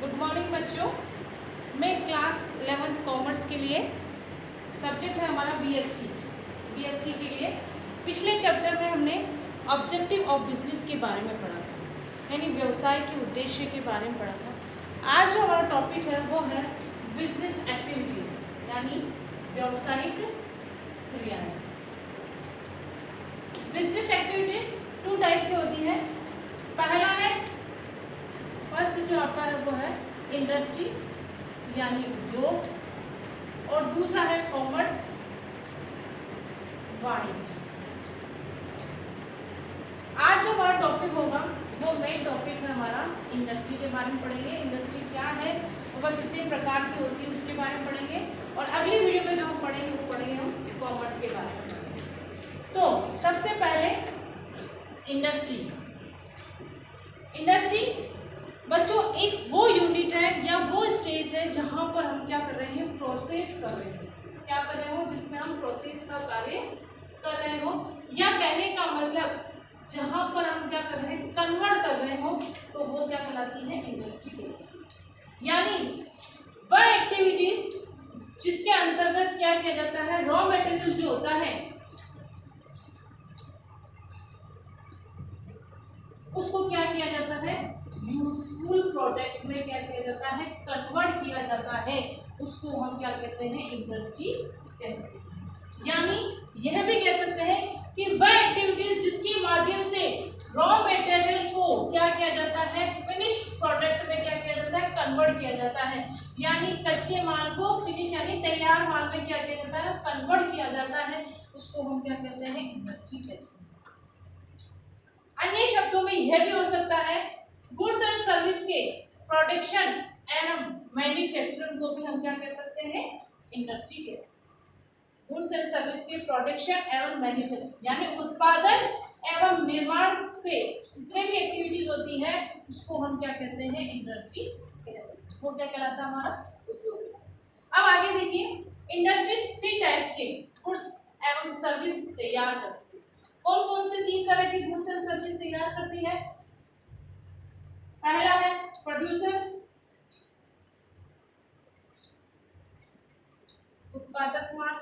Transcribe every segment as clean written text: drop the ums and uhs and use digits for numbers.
Good morning बच्चों। मैं class 11th commerce के लिए सब्जेक्ट है हमारा बीएसटी के लिए पिछले चैप्टर में हमने ऑब्जेक्टिव ऑफ बिजनेस के बारे में पढ़ा था, यानी व्यवसाय के उद्देश्य के बारे में पढ़ा था। आज जो हमारा टॉपिक है वो है बिजनेस एक्टिविटीज़, यानी व्यावसायिक क्रियाएं। बिजनेस एक्टिविटीज़ 2 टाइप की होती है। पहला है फर्स्ट जो आपका है वो है इंडस्ट्री यानी उद्योग, और दूसरा है कॉमर्स वाणिज्य। आज जो हमारा टॉपिक होगा वो मेन टॉपिक है हमारा इंडस्ट्री के बारे में पढ़ेंगे। इंडस्ट्री क्या है, वह कितने प्रकार की होती है उसके बारे में पढ़ेंगे, और अगली वीडियो में जो हम पढ़ेंगे वो पढ़ेंगे हम कॉमर्स के बारे में पढ़ेंगे। तो सबसे पहले इंडस्ट्री बच्चों एक वो यूनिट है या वो स्टेज है जहां पर हम क्या कर रहे हैं, प्रोसेस कर रहे हैं। क्या कर रहे हो, जिसमें हम प्रोसेस का कार्य कर रहे हो, या कहने का मतलब जहां पर हम क्या कर रहे हैं, कन्वर्ट कर रहे हो, तो वो क्या कहलाती है, इंडस्ट्री कहलाती है। यानी वह एक्टिविटीज जिसके अंतर्गत क्या किया जाता है, रॉ मटेरियल जो होता है उसको क्या किया जाता है, यूजफुल प्रोडक्ट में क्या किया जाता है, कन्वर्ट किया जाता है, उसको हम क्या कहते हैं, इंडस्ट्री कहते हैं। यानी यह भी कह सकते हैं कि वह एक्टिविटीज जिसके माध्यम से रॉ मटेरियल को क्या किया जाता है, फिनिश प्रोडक्ट में क्या किया जाता है, कन्वर्ट किया जाता है। यानी कच्चे माल को फिनिश यानी तैयार माल में क्या किया जाता है, कन्वर्ट किया जाता है, उसको हम क्या कहते हैं, इंडस्ट्री कहते हैं। अन्य शब्दों में यह भी हो सकता है गुड्स एंड सर्विस के प्रोडक्शन एवं मैन्युफैक्चरिंग को भी हम क्या कह सकते हैं, इंडस्ट्री कह सकते हैं। गुड्स एंड सर्विस के प्रोडक्शन एवं मैन्युफैक्चरिंग यानी उत्पादन एवं निर्माण से जितने भी एक्टिविटीज होती है उसको हम क्या कहते हैं, इंडस्ट्री कहते हैं। वो क्या कहलाता है, हमारा उद्योग। अब आगे देखिए, इंडस्ट्री 3 टाइप के गुड्स एवं सर्विस तैयार करती है। कौन कौन से 3 तरह की गुड्स एंड सर्विस तैयार करती है? पहला है प्रोड्यूसर, उत्पादक माल।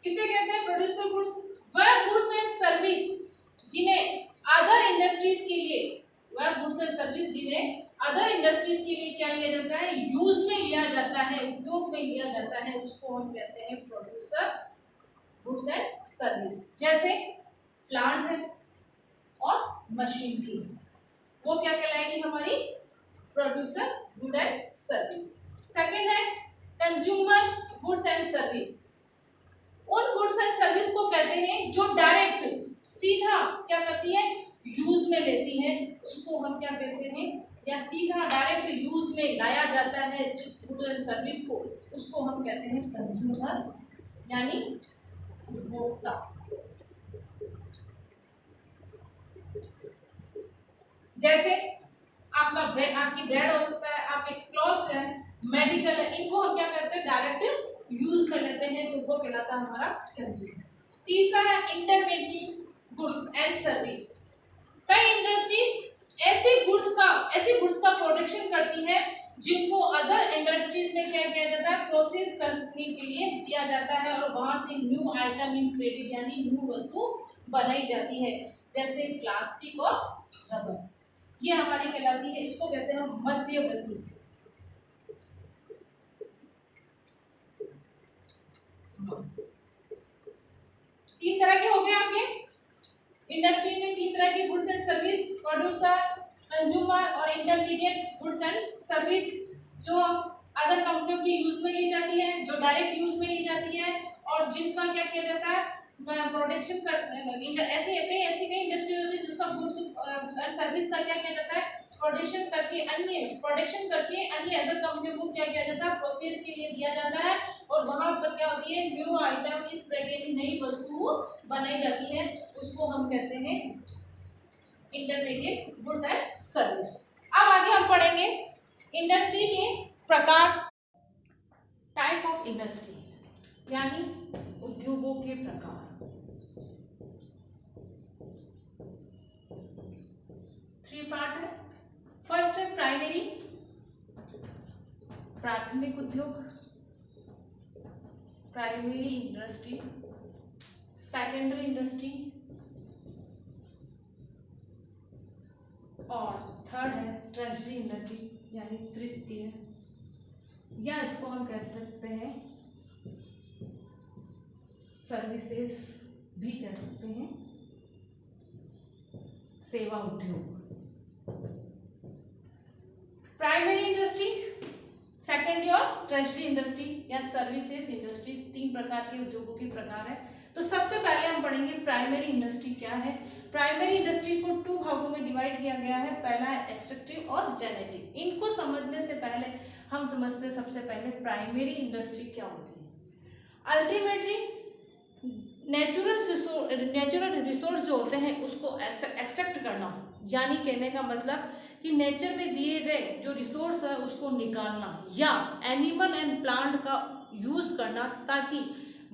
किसे कहते हैं प्रोड्यूसर गुड्स? वह गुड्स एंड सर्विस जिन्हें अदर इंडस्ट्रीज के लिए, वह गुड्स एंड सर्विस जिन्हें अदर इंडस्ट्रीज के लिए क्या लिया जाता है, यूज में लिया जाता है, उपयोग में लिया जाता है, उसको हम कहते हैं प्रोड्यूसर गुड्स एंड सर्विस। जैसे प्लांट है और मशीनरी है, वो क्या कहलाएगी, हमारी producer good and service. Second है कंज्यूमर गुड्स एंड सर्विस। उन गुड्स एंड सर्विस को कहते हैं जो डायरेक्ट सीधा क्या करती है, यूज में लेती है, उसको हम क्या कहते हैं, या सीधा डायरेक्ट यूज में लाया जाता है जिस गुड्स एंड सर्विस को, उसको हम कहते हैं कंज्यूमर यानी उपभोक्ता। जैसे आपकी ब्रेड हो सकता है, आपके क्लॉथ है, मेडिकल है, इनको हम क्या करते हैं, डायरेक्ट यूज कर लेते हैं, तो वो कहलाता है हमारा कंज्यूमर। तीसरा है इंटरमीडिएट गुड्स एंड सर्विस। कई इंडस्ट्रीज ऐसे गुड्स का प्रोडक्शन करती है जिनको अदर इंडस्ट्रीज में क्या किया जाता है, प्रोसेस करने के लिए दिया जाता है, और वहां से न्यू आइटम इन क्रेडिट यानी न्यू वस्तु बनाई जाती है। जैसे प्लास्टिक और रबर, ये हमारी कहलाती है, इसको कहते हैं मध्यवर्ती। 3 तरह के हो गए आपके इंडस्ट्री में, 3 तरह की goods and service, producer, consumer और इंटरमीडिएट गुड्स एंड सर्विस, जो अदर कंपनियों की यूज में ली जाती है, जो डायरेक्ट यूज में ली जाती है, और जिनका क्या किया जाता है, प्रोडक्शन कर ऐसी कई इंडस्ट्री होती है जिसका गुड्स एंड सर्विस का क्या किया जाता है, प्रोडक्शन करके अन्य अदर कंपनियों को क्या किया जाता है, प्रोसेस के लिए दिया जाता है, और वहां पर क्या होती है, न्यू आइटम इस क्रेडिट नई वस्तु बनाई जाती है, उसको हम कहते हैं इंटरमीडिएट गुड्स एंड सर्विस। अब आगे हम पढ़ेंगे इंडस्ट्री के प्रकार, टाइप ऑफ इंडस्ट्री यानी उद्योगों के प्रकार। थ्री पार्ट है। फर्स्ट है प्राइमरी, प्राथमिक उद्योग, प्राइमरी इंडस्ट्री, सेकेंडरी इंडस्ट्री, और थर्ड है टर्शरी इंडस्ट्री यानी तृतीय, या इसको हम कह सकते हैं सर्विसेज भी कह सकते हैं, सेवा उद्योग। प्राइमरी इंडस्ट्री, सेकेंडरी और टर्शरी इंडस्ट्री या सर्विसेज इंडस्ट्रीज, तीन प्रकार के उद्योगों के प्रकार है। तो सबसे पहले हम पढ़ेंगे प्राइमरी इंडस्ट्री क्या है। प्राइमरी इंडस्ट्री को टू भागों में डिवाइड किया गया है। पहला है एक्सट्रैक्टिव और जेनेटिक। इनको समझने से पहले हम समझते हैं सबसे पहले प्राइमरी इंडस्ट्री क्या होती है। अल्टीमेटली नेचुरल रिसोर्स जो होते हैं उसको एक्सट्रैक्ट करना, यानी कहने का मतलब कि नेचर में दिए गए जो रिसोर्स है उसको निकालना, या एनिमल एंड प्लांट का यूज करना ताकि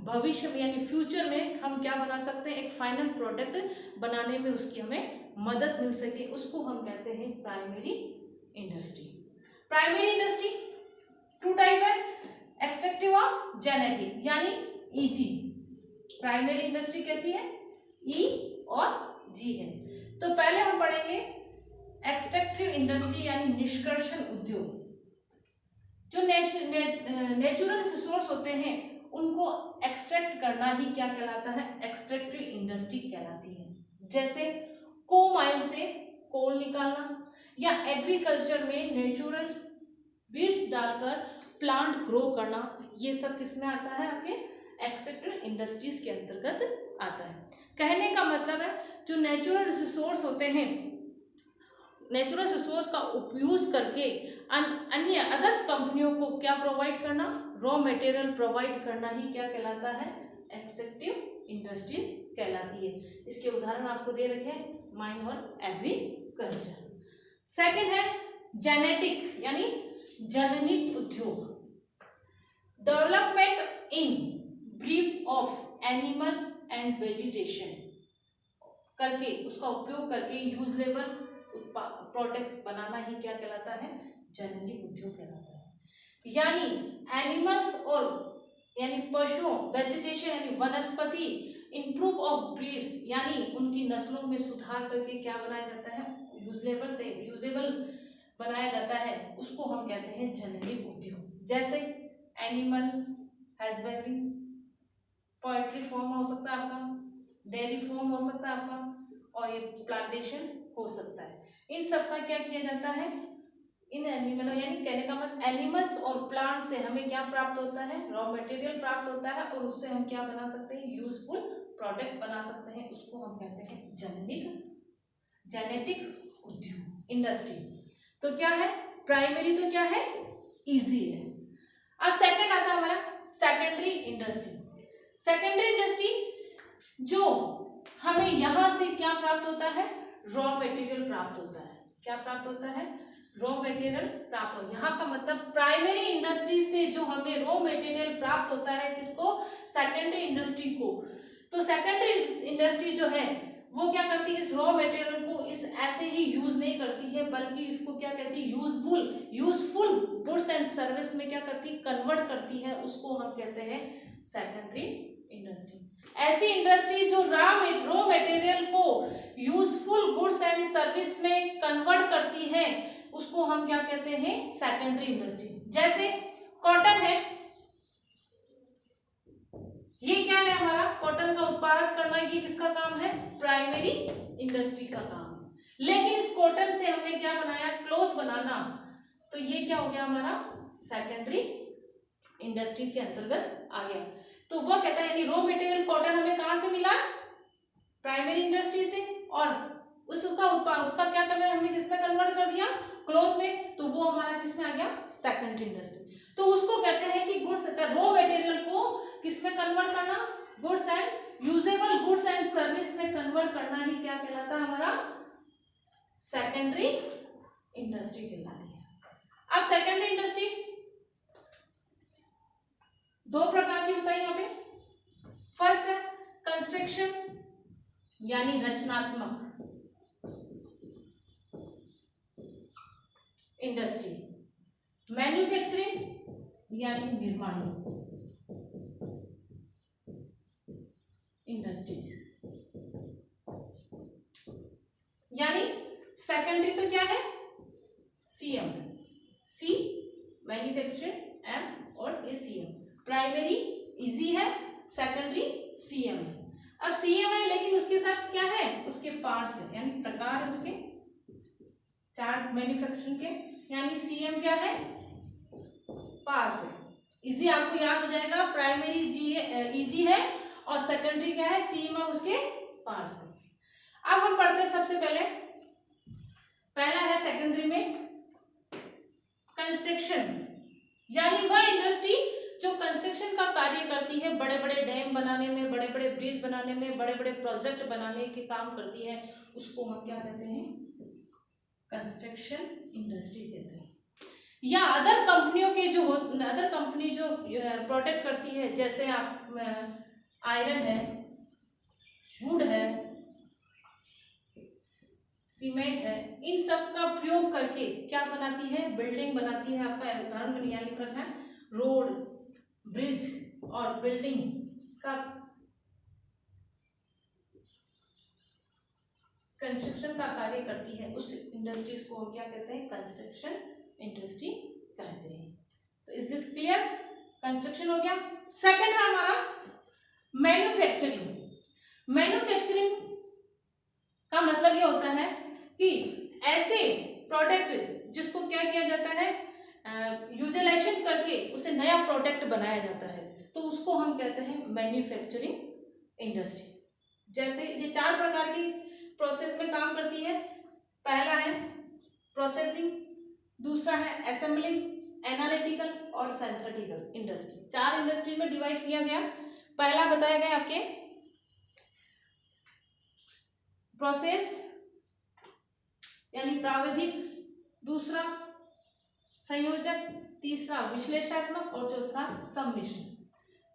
भविष्य में यानी फ्यूचर में हम क्या बना सकते हैं, एक फाइनल प्रोडक्ट बनाने में उसकी हमें मदद मिल सके, उसको हम कहते हैं primary industry. Primary industry two type है, एक्सट्रैक्टिव और जेनेटिक यानी ईजी। प्राइमरी इंडस्ट्री कैसी है, ई और जी है। तो पहले हम पढ़ेंगे एक्सट्रैक्टिव इंडस्ट्री यानी निष्कर्षण उद्योग। जो नेचुरल रिसोर्स होते हैं उनको एक्सट्रैक्ट करना ही क्या कहलाता है, एक्सट्रैक्टिव इंडस्ट्री कहलाती है। जैसे कोल माइन से कोल निकालना, या एग्रीकल्चर में नेचुरल बीड्स डालकर प्लांट ग्रो करना, ये सब किसमें आता है, आपके एक्सट्रैक्टिव इंडस्ट्रीज के अंतर्गत आता है। कहने का मतलब है जो नेचुरल रिसोर्स होते हैं, नेचुरल रिसोर्स का उपयोग करके अन्य अदर्स कंपनियों को क्या प्रोवाइड करना, रॉ मटेरियल प्रोवाइड करना ही क्या कहलाता है, एक्सट्रैक्टिव इंडस्ट्री कहलाती है। इसके उदाहरण आपको दे रखे हैं, माइन और एग्रीकल्चर। सेकंड है जेनेटिक यानी जननिक उद्योग। Development in brief of animal and vegetation करके, उसका उपयोग करके यूजलेबल प्रोडक्ट बनाना ही क्या कहलाता है, जेनेटिक उद्योग कहलाता है। यानी एनिमल्स और यानी पशुओं, वेजिटेशन यानी वनस्पति, इंप्रूव ऑफ ब्रीड्स यानी उनकी नस्लों में सुधार करके क्या बनाया जाता है, यूजेबल बनाया जाता है, उसको हम कहते हैं जेनेटिक उद्योग। जैसे एनिमल हस्बेंड्री, पोल्ट्री फॉर्म हो सकता है आपका, डेयरी फॉर्म हो सकता है आपका, और ये प्लांटेशन हो सकता है। इन सब का क्या किया जाता है, इन एनिमल यानी कहने का मतलब एनिमल्स और प्लांट से हमें क्या प्राप्त होता है, रॉ मटेरियल प्राप्त होता है, और उससे हम क्या बना सकते हैं, यूजफुल प्रोडक्ट बना सकते हैं, उसको हम कहते हैं जेनेटिक उद्योग इंडस्ट्री। तो क्या है, प्राइमरी तो क्या है, इजी है। अब सेकंड आता है हमारा सेकेंडरी इंडस्ट्री। सेकेंडरी इंडस्ट्री जो हमें यहां से क्या प्राप्त होता है, रॉ मटेरियल प्राप्त होता है। क्या प्राप्त होता है, रॉ मटेरियल प्राप्त हो। यहाँ का मतलब प्राइमरी इंडस्ट्री से जो हमें रॉ मटेरियल प्राप्त होता है, किसको, सेकेंडरी इंडस्ट्री को। तो सेकेंडरी इंडस्ट्री जो है वो क्या करती है, इस रॉ मटेरियल को इस ऐसे ही यूज नहीं करती है, बल्कि इसको क्या कहती है, यूजफुल गुड्स एंड सर्विस में क्या करती है, कन्वर्ट करती है, उसको हम कहते हैं सेकेंडरी इंडस्ट्री। ऐसी इंडस्ट्री जो रॉ मटेरियल को यूजफुल गुड्स एंड सर्विस में कन्वर्ट करती है, उसको हम क्या कहते हैं, सेकेंडरी इंडस्ट्री। जैसे कॉटन है, ये क्या है हमारा, कॉटन का उत्पादन करना, ये किसका काम है, प्राइमरी इंडस्ट्री का काम है। लेकिन इस कॉटन से हमने क्या बनाया, क्लॉथ बनाना, तो ये क्या हो गया हमारा, सेकेंडरी इंडस्ट्री के अंतर्गत आ गया। तो वह कहता है यानी रॉ मटेरियल कॉटन हमें कहां से मिला, प्राइमरी इंडस्ट्री से, और उसका क्या करना है, हमने किसमें कन्वर्ट कर दिया, क्लॉथ में, तो वो हमारा किसमें आ गया, सेकेंडरी इंडस्ट्री। तो उसको कहते हैं कि गुड्स रॉ मटेरियल को किसमें कन्वर्ट करना, goods and usable goods and service में कन्वर्ट करना ही क्या कहलाता है हमारा, सेकेंडरी इंडस्ट्री कहलाती है। अब सेकेंडरी इंडस्ट्री दो प्रकार की बताई यहाँ पे। फर्स्ट है कंस्ट्रक्शन यानी रचनात्मक, इंडस्ट्री, मैन्युफैक्चरिंग यानी निर्माण इंडस्ट्रीज, यानी सेकेंडरी तो क्या है, सीएम, सी मैन्युफैक्चरिंग एम और ए सीएम, प्राइमरी इजी है, सेकेंडरी सीएम है। अब सीएम है लेकिन उसके साथ क्या है, उसके पार्ट्स है, यानी प्रकार है उसके चार मैन्युफैक्चरिंग के, यानी सीएम क्या है, पास है। इजी आपको याद हो जाएगा, प्राइमरी इजी है और सेकेंडरी क्या है, सीएम है, उसके पास है। अब हम पढ़ते हैं सबसे पहला है सेकेंडरी में कंस्ट्रक्शन, यानी वह इंडस्ट्री जो कंस्ट्रक्शन का कार्य करती है, बड़े बड़े डैम बनाने में, बड़े बड़े ब्रिज बनाने में, बड़े बड़े प्रोजेक्ट बनाने के काम करती है, उसको हम क्या कहते हैं, कंस्ट्रक्शन इंडस्ट्री कहते हैं। या अदर कंपनियों के जो अदर कंपनी जो प्रोडक्ट करती है, जैसे आप आयरन है, वुड है, सीमेंट है, इन सब का प्रयोग करके क्या बनाती है, बिल्डिंग बनाती है। आपका उदाहरण में यहाँ लिखा है, रोड, ब्रिज और बिल्डिंग का कंस्ट्रक्शन का कार्य करती है, उस इंडस्ट्रीज को हम क्या कहते हैं, कंस्ट्रक्शन इंडस्ट्री कहते हैं। तो इज दिस क्लियर, कंस्ट्रक्शन हो गया। सेकंड है हमारा मैन्युफैक्चरिंग। मैन्युफैक्चरिंग का मतलब ये होता है कि ऐसे प्रोडक्ट जिसको क्या किया जाता है, यूटिलाइजेशन करके उसे नया प्रोडक्ट बनाया जाता है, तो उसको हम कहते हैं मैन्युफैक्चरिंग इंडस्ट्री। जैसे ये चार प्रकार की प्रोसेस में काम करती है। पहला है प्रोसेसिंग, दूसरा है असेंबलिंग, एनालिटिकल और सिंथेटिकल इंडस्ट्री। चार इंडस्ट्री में डिवाइड किया गया। पहला बताया गया आपके प्रोसेस यानी प्राविधिक, दूसरा संयोजक, तीसरा विश्लेषणात्मक और चौथा सम्मिश्रण।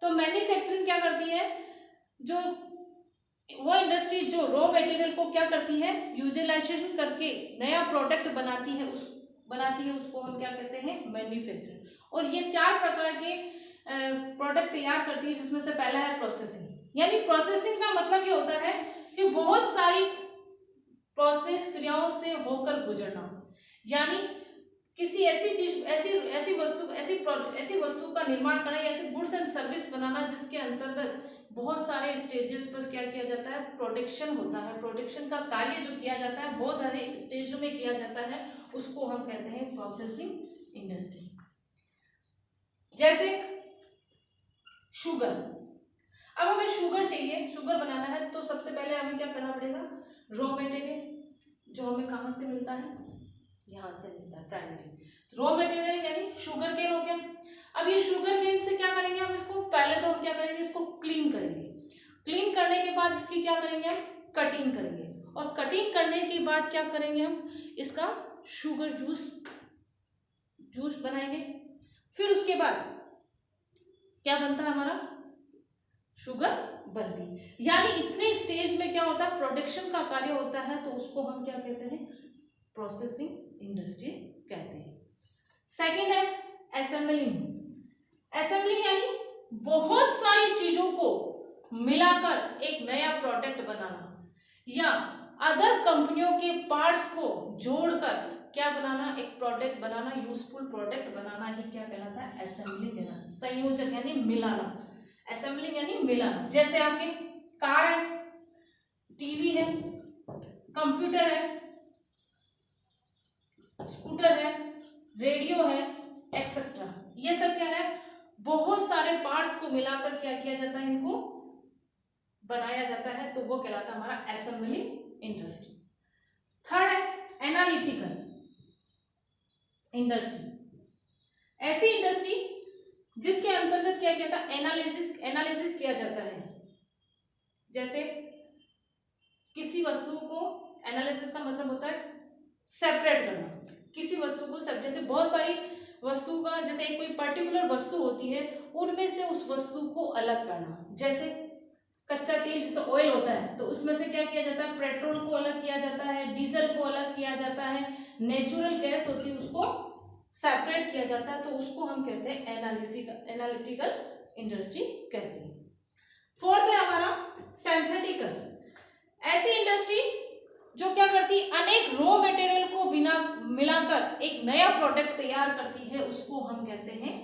तो मैन्युफैक्चरिंग क्या करती है, जो वो इंडस्ट्री जो रॉ मटेरियल को क्या करती है, यूटिलाइजेशन करके नया प्रोडक्ट बनाती है, उसको हम क्या कहते हैं, मैन्युफैक्चरिंग। और ये चार प्रकार के प्रोडक्ट तैयार करती है, जिसमें से पहला है प्रोसेसिंग। यानी प्रोसेसिंग का मतलब ये होता है कि बहुत सारी प्रोसेस क्रियाओं से होकर गुजरना, यानी किसी ऐसी चीज ऐसी वस्तु का निर्माण करना, ऐसे गुड्स एंड सर्विस बनाना जिसके अंतर्गत बहुत सारे स्टेजेस पर क्या किया जाता है, प्रोडक्शन होता है। प्रोडक्शन का कार्य जो किया जाता है बहुत सारे स्टेजों में किया जाता है, उसको हम कहते हैं प्रोसेसिंग इंडस्ट्री। जैसे शुगर, अब हमें शुगर चाहिए, शुगर बनाना है, तो सबसे पहले हमें क्या करना पड़ेगा, रॉ मटेरियल जो हमें कहाँ से मिलता है, यहाँ से मिलता है, प्राइमरी रॉ मटेरियल यानी शुगर केन हो गया। अब ये शुगर केन से क्या करेंगे हम, इसको पहले तो हम क्या करेंगे, इसको क्लीन करेंगे। क्लीन करने के बाद इसकी क्या करेंगे, हम कटिंग करेंगे, और कटिंग करने के बाद क्या करेंगे, हम इसका शुगर जूस बनाएंगे। फिर उसके बाद क्या बनता है, हमारा शुगर बनती। यानी इतने स्टेज में क्या होता है, प्रोडक्शन का कार्य होता है, तो उसको हम क्या कहते हैं, प्रोसेसिंग इंडस्ट्री कहते हैं। सेकंड है असेंबलिंग। असेंबलिंग यानी बहुत सारी चीजों को मिलाकर एक नया प्रोडक्ट बनाना, या अदर कंपनियों के पार्ट्स को जोड़कर क्या बनाना, एक प्रोडक्ट बनाना, यूजफुल प्रोडक्ट बनाना ही क्या कहलाता है, असेंबलिंग कहलाता। संयोजन यानी मिलाना, असेंबलिंग यानी मिलाना। जैसे आपके कार है, टीवी है, कंप्यूटर है, स्कूटर है, रेडियो है, एक्सेट्रा, ये सब क्या है, बहुत सारे पार्ट्स को मिलाकर क्या किया जाता है, इनको बनाया जाता है, तो वो कहलाता है हमारा असेंबलिंग इंडस्ट्री। थर्ड है एनालिटिकल इंडस्ट्री। ऐसी इंडस्ट्री जिसके अंतर्गत क्या किया था, एनालिसिस किया जाता है। जैसे किसी वस्तु को, एनालिसिस का मतलब होता है सेपरेट करना, किसी वस्तु को जैसे बहुत सारी वस्तु का, जैसे एक कोई पर्टिकुलर वस्तु होती है, उनमें से उस वस्तु को अलग करना। जैसे कच्चा तेल जैसे ऑयल होता है तो उसमें से क्या किया जाता है, पेट्रोल को अलग किया जाता है, डीजल को अलग किया जाता है, नेचुरल गैस होती है उसको सेपरेट किया जाता है, तो उसको हम कहते हैं एनालिटिकल इंडस्ट्री कहते हैं। फोर्थ है हमारा सिंथेटिकल, ऐसी इंडस्ट्री जो क्या करती है, अनेक रॉ मटेरियल को बिना मिलाकर एक नया प्रोडक्ट तैयार करती है, उसको हम कहते हैं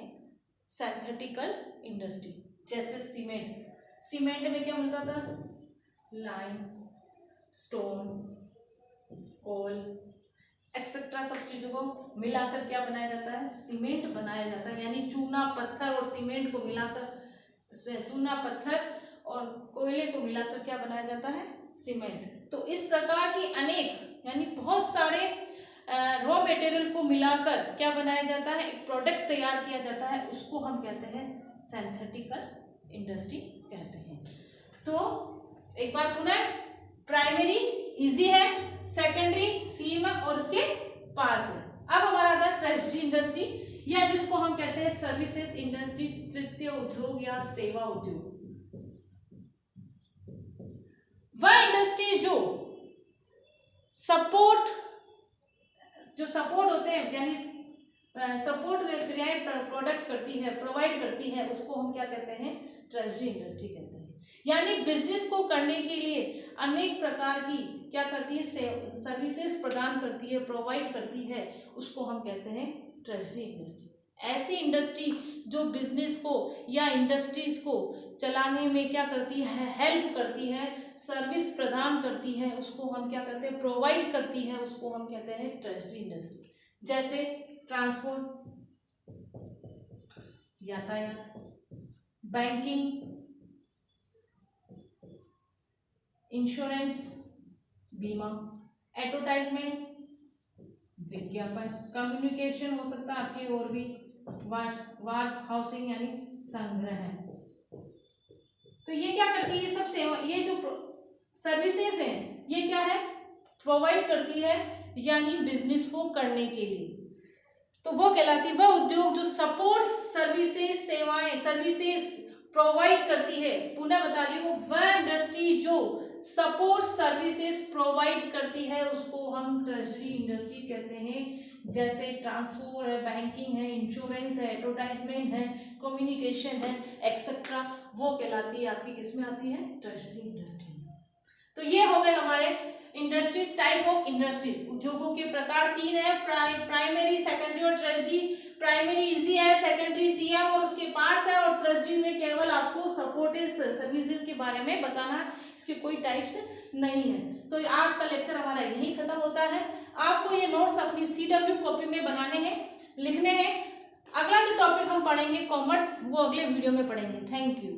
सिंथेटिकल इंडस्ट्री। जैसे सीमेंट, सीमेंट में क्या मिलता था, लाइम, स्टोन, कोल एक्सेट्रा, सब चीजों को मिलाकर क्या बनाया जाता है, सीमेंट बनाया जाता है। यानी चूना पत्थर और सीमेंट को मिलाकर, चूना पत्थर और कोयले को मिलाकर क्या बनाया जाता है, सीमेंट। तो इस प्रकार की अनेक यानी बहुत सारे रॉ मटेरियल को मिलाकर क्या बनाया जाता है, एक प्रोडक्ट तैयार किया जाता है, उसको हम कहते हैं सिंथेटिकल इंडस्ट्री कहते हैं। तो एक बार पुनः, प्राइमरी इजी है, सेकेंडरी सीम और उसके पास है। अब हमारा था ट्रेजरी इंडस्ट्री, या जिसको हम कहते हैं सर्विसेज इंडस्ट्री, तृतीय उद्योग या सेवा उद्योग। वह इंडस्ट्री जो सपोर्ट होते हैं, यानी सपोर्ट क्रियाएं प्रोडक्ट करती है, प्रोवाइड करती है, उसको हम क्या कहते हैं, ट्रेजरी इंडस्ट्री कहते हैं। यानी बिजनेस को करने के लिए अनेक प्रकार की क्या करती है, सर्विसेज प्रदान करती है, प्रोवाइड करती है, उसको हम कहते हैं ट्रेजरी इंडस्ट्री। ऐसी इंडस्ट्री जो बिजनेस को या इंडस्ट्रीज को चलाने में क्या करती है, हेल्प करती है, सर्विस प्रदान करती है, उसको हम क्या कहते हैं, प्रोवाइड करती है, उसको हम कहते हैं ट्रेजरी इंडस्ट्री। जैसे ट्रांसपोर्ट, यातायात, बैंकिंग, इंश्योरेंस, बीमा, एडवर्टाइजमेंट, विज्ञापन, कम्युनिकेशन हो सकता है आपके, और भी वार हाउसिंग यानी संग्रह। तो ये क्या करती है, ये सब सेवा, ये जो सर्विसेज हैं, ये क्या है, प्रोवाइड करती है, यानी बिजनेस को करने के लिए। तो वो कहलाती है वह उद्योग जो सपोर्ट सर्विसेज, सेवाएं, सर्विसेज प्रोवाइड करती है। पुनः बता रही हूँ, वह इंडस्ट्री जो सपोर्ट सर्विसेज प्रोवाइड करती है, उसको हम ट्रेजरी इंडस्ट्री कहते हैं। जैसे ट्रांसपोर्ट है, बैंकिंग है, इंश्योरेंस है, एडवर्टाइजमेंट है, कम्युनिकेशन है, एक्सेट्रा, वो कहलाती है आपकी, किसमें आती है, ट्रेजरी इंडस्ट्री। तो ये हो गए हमारे इंडस्ट्रीज, टाइप ऑफ इंडस्ट्रीज। उद्योगों के प्रकार तीन है, प्राइमरी, सेकेंडरी और ट्रेजरी। प्राइमरी इजी है, सेकेंडरी सीएम और उसके पार्ट्स है, और ट्रेजरी में केवल आपको सपोर्टिव सर्विसेज के बारे में बताना है, इसके कोई टाइप्स नहीं है। तो आज का लेक्चर हमारा यही खत्म होता है। आपको ये नोट्स अपनी CW कॉपी में बनाने हैं, लिखने हैं। अगला जो टॉपिक हम पढ़ेंगे कॉमर्स, वो अगले वीडियो में पढ़ेंगे। Thank you.